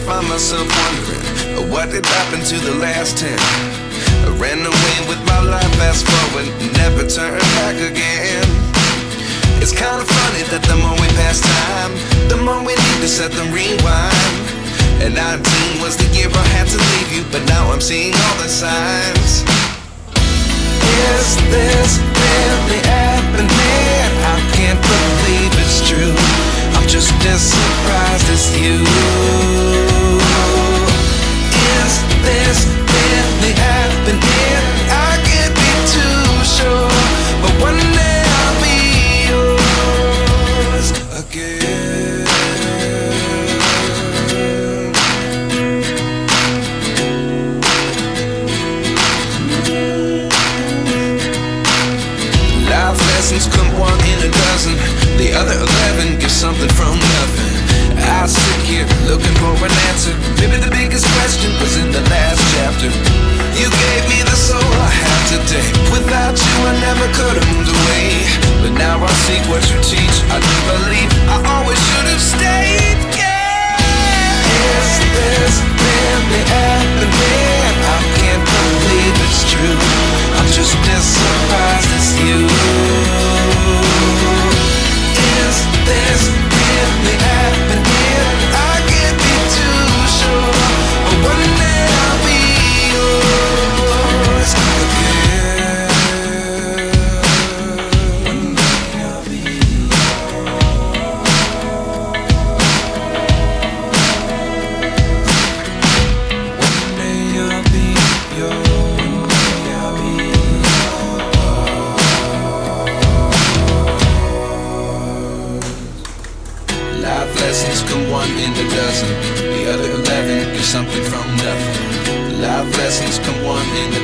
find myself wondering, what did happen to the last 10? I ran away with my life, fast forward, never turn back again. It's kind of funny that the more we pass time, the more we need to set them rewind. And 19 was the year I had to leave you, but now I'm seeing all the signs. Is this really happening? I can't believe it's true. I'm just as surprised as you. Is this really happening? I can't be too sure, but one day I'll be yours again. Life lessons come one in a dozen. The other 11 give something from nothing. I sit here looking for an answer. Maybe the biggest question was in the last chapter. You gave me the soul I have today. Without you I never could have moved away. But now I see what you teach. I do believe I always should have stayed. Yeah. Is this really happening? I can't believe it's true. I'm just as surprised as you. Is this really happening? I can't be too sure, but one day I'll be yours again. One day I'll be One day I'll be yours. Life lessons come one in a dozen. The other 11 give something from nothing. Life lessons come one in a